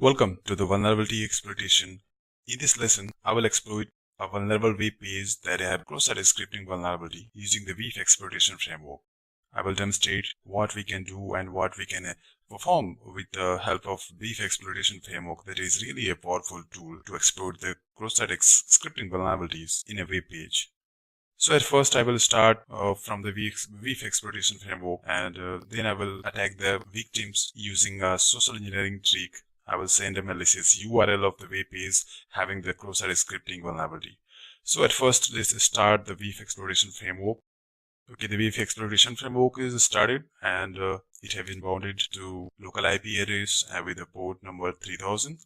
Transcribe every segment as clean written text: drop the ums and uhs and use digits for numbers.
Welcome to the Vulnerability Exploitation. In this lesson, I will exploit a vulnerable web page that have cross-site scripting vulnerability using the BeEF exploitation framework. I will demonstrate what we can do and what we can perform with the help of BeEF exploitation framework that is really a powerful tool to exploit the cross-site scripting vulnerabilities in a web page. So at first I will start from the BeEF exploitation framework and then I will attack the victims using a social engineering trick. I will send a malicious URL of the web page having the cross-site scripting vulnerability. So at first, let's start the BeEF exploitation framework. Okay, the BeEF exploitation framework is started and it has been bounded to local IP address with the port number 3000.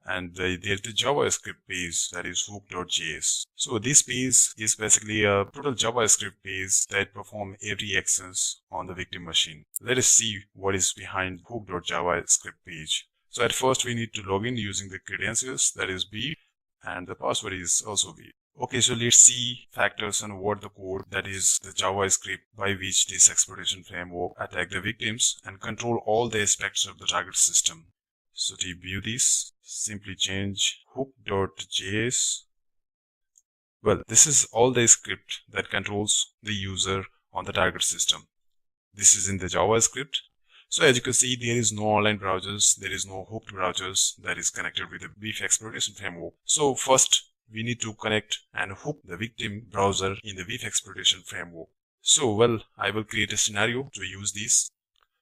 And there's the JavaScript page that is hook.js. So this page is basically a total JavaScript page that performs every actions on the victim machine. Let us see what is behind hook.javascript page. So at first we need to log in using the credentials that is BeEF and the password is also BeEF. Okay, so let's see factors and what the code that is the JavaScript by which this exploitation framework attack the victims and control all the aspects of the target system. So to view this, simply change hook.js. Well, this is all the script that controls the user on the target system. This is in the JavaScript. So as you can see, there is no online browsers, there is no hooked browsers that is connected with the BeEF exploitation framework. So first, we need to connect and hook the victim browser in the BeEF exploitation framework. So well, I will create a scenario to use this.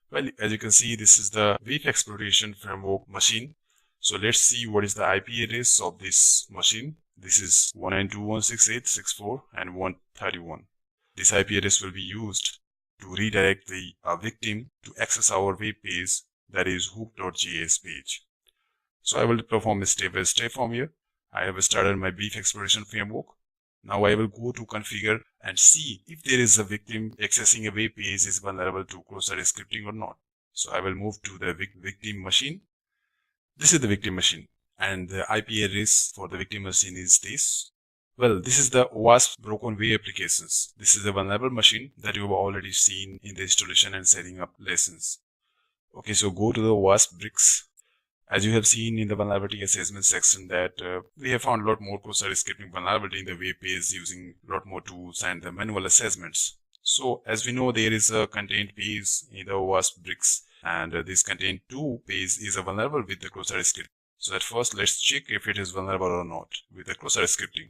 Well, as you can see, this is the BeEF exploitation framework machine. So let's see what is the IP address of this machine. This is 192.168.64 and 131. This IP address will be used to redirect the victim to access our web page that is hook.js page. So I will perform a step-by-step from here. I have started my BeEF exploitation framework. Now I will go to configure and see if there is a victim accessing a web page is vulnerable to cross-site scripting or not. So I will move to the victim machine. This is the victim machine and the IP address for the victim machine is this. Well, this is the WASP broken web applications. This is a vulnerable machine that you have already seen in the installation and setting up lessons. Okay, so go to the WASP bricks. As you have seen in the vulnerability assessment section that we have found a lot more cross-site scripting vulnerability in the web page using a lot more tools and the manual assessments. So as we know, there is a contained page in the WASP bricks and this contained to page is vulnerable with the cross-site scripting. So at first, let's check if it is vulnerable or not with the cross-site scripting.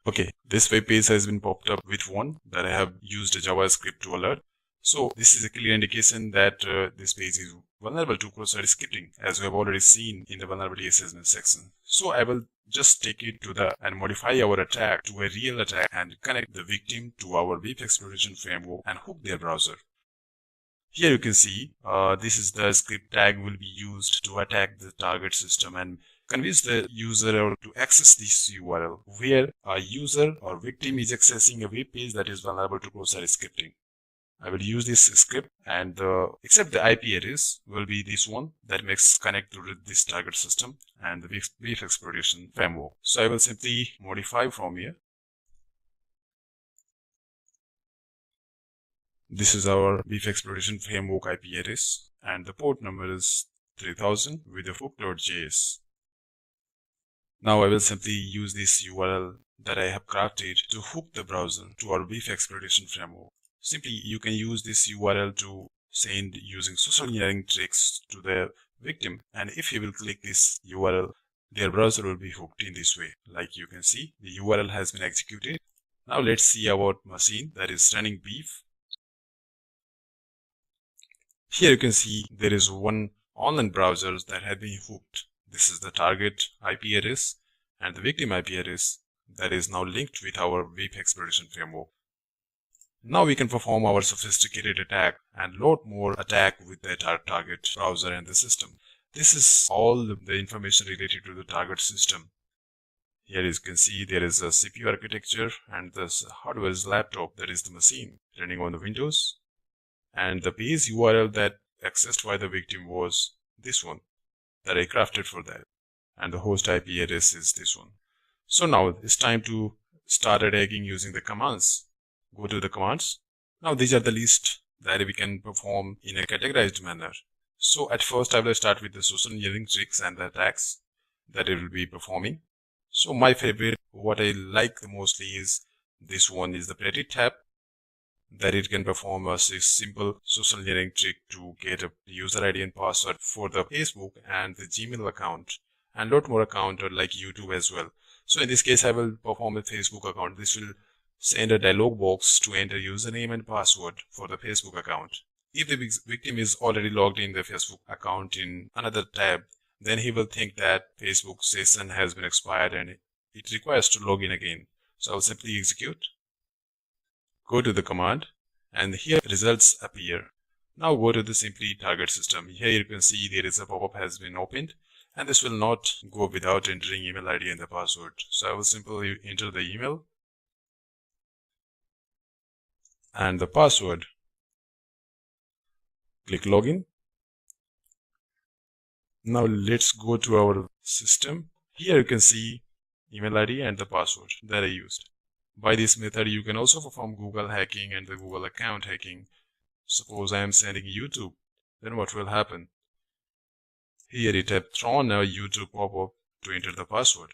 Okay, this web page has been popped up with one that I have used a JavaScript to alert. So this is a clear indication that this page is vulnerable to cross-site scripting, as we have already seen in the vulnerability assessment section. So I will just take it to the and modify our attack to a real attack and connect the victim to our BeEF exploitation framework and hook their browser. Here you can see this is the script tag will be used to attack the target system and convince the user to access this URL where a user or victim is accessing a web page that is vulnerable to cross-site scripting. I will use this script and except the IP address will be this one that makes connect to this target system and the BeEF exploitation framework. So I will simply modify from here. This is our BeEF exploitation framework IP address and the port number is 3000 with the hook.js. Now I will simply use this URL that I have crafted to hook the browser to our BeEF exploitation framework. Simply, you can use this URL to send using social engineering tricks to the victim, and if he will click this URL, their browser will be hooked in this way. Like you can see, the URL has been executed. Now let's see our machine that is running BeEF. Here you can see there is one online browser that has been hooked. This is the target IP address and the victim IP address that is now linked with our BeEF exploitation framework. Now we can perform our sophisticated attack and lot more attack with the target browser and the system. This is all the information related to the target system. Here you can see there is a CPU architecture and this hardware is laptop that is the machine running on the Windows. And the page URL that accessed by the victim was this one that I crafted for that. And the host IP address is this one. So now it's time to start attacking using the commands. Go to the commands. Now these are the list that we can perform in a categorized manner. So at first I will start with the social engineering tricks and the attacks that it will be performing. So my favorite, what I like the mostly is this one is the Pretty tab, that it can perform a simple social engineering trick to get a user ID and password for the Facebook and the Gmail account and lot more account like YouTube as well. So in this case I will perform a Facebook account. This will send a dialog box to enter username and password for the Facebook account. If the victim is already logged in the Facebook account in another tab, then he will think that Facebook session has been expired and it requires to log in again. So I'll simply execute. Go to the command and here results appear. Now go to the simply target system. Here you can see there is a pop-up has been opened and this will not go without entering email ID and the password. So I will simply enter the email and the password. Click login. Now let's go to our system. Here you can see email ID and the password that I used. By this method, you can also perform Google hacking and the Google account hacking. Suppose I am sending YouTube, then what will happen? Here it has thrown a YouTube pop-up to enter the password.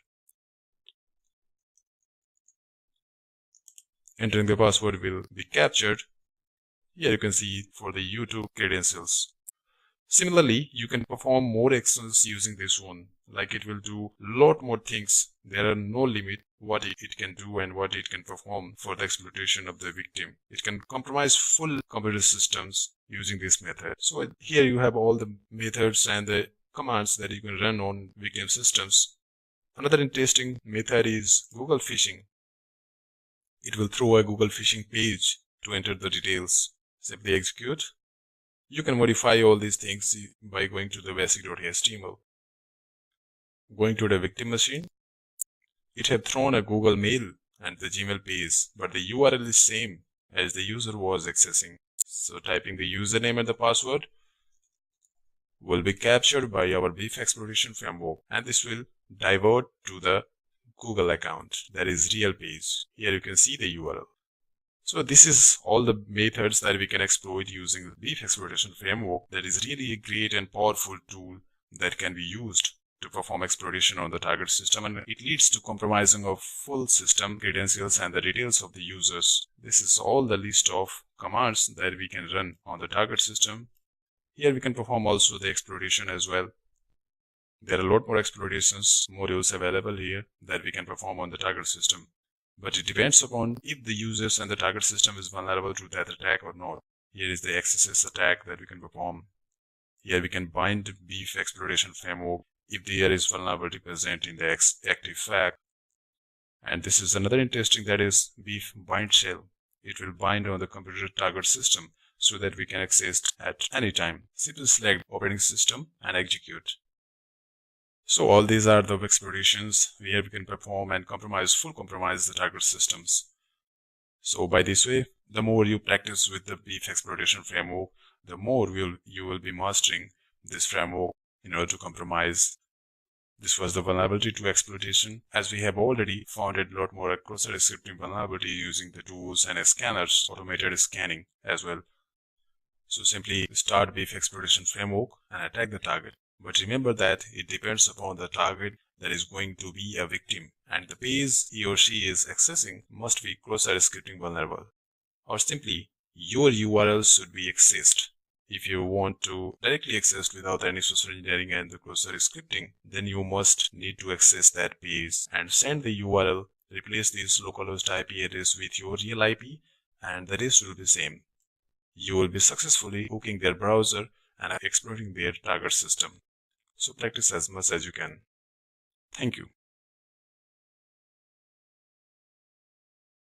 Entering the password will be captured. Here you can see for the YouTube credentials. Similarly, you can perform more actions using this one, like it will do lot more things. There are no limit what it can do and what it can perform for the exploitation of the victim. It can compromise full computer systems using this method. So here you have all the methods and the commands that you can run on victim systems. Another interesting method is Google phishing. It will throw a Google phishing page to enter the details. Simply execute. You can modify all these things by going to the basic.html. Going to the victim machine, it have thrown a Google Mail and the Gmail page, but the URL is same as the user was accessing. So typing the username and the password will be captured by our BeEF exploitation framework, and this will divert to the Google account, that is real page. Here you can see the URL. So this is all the methods that we can exploit using the BeEF exploitation framework. That is really a great and powerful tool that can be used to perform exploitation on the target system, and it leads to compromising of full system credentials and the details of the users. This is all the list of commands that we can run on the target system. Here we can perform also the exploitation as well. There are a lot more exploitations modules available here that we can perform on the target system. But it depends upon if the users and the target system is vulnerable to that attack or not. Here is the XSS attack that we can perform. Here we can bind BeEF exploitation framework if there is vulnerability present in the active fact. And this is another interesting, that is BeEF bind shell. It will bind on the computer target system so that we can access at any time. Simply select operating system and execute. So all these are the exploitations where we can perform and full compromise the target systems. So by this way, the more you practice with the BeEF exploitation framework, the more you will be mastering this framework in order to compromise. This was the vulnerability to exploitation, as we have already found a lot more cross-site scripting vulnerability using the tools and scanners, automated scanning as well. So simply start BeEF exploitation framework and attack the target. But remember that it depends upon the target that is going to be a victim, and the page he or she is accessing must be cross-site scripting vulnerable, or simply your URL should be accessed. If you want to directly access without any social engineering and the cross-site scripting, then you must need to access that page and send the URL, replace this localhost IP address with your real IP, and the rest will be same. You will be successfully hooking their browser and exploiting their target system. So practice as much as you can. Thank you.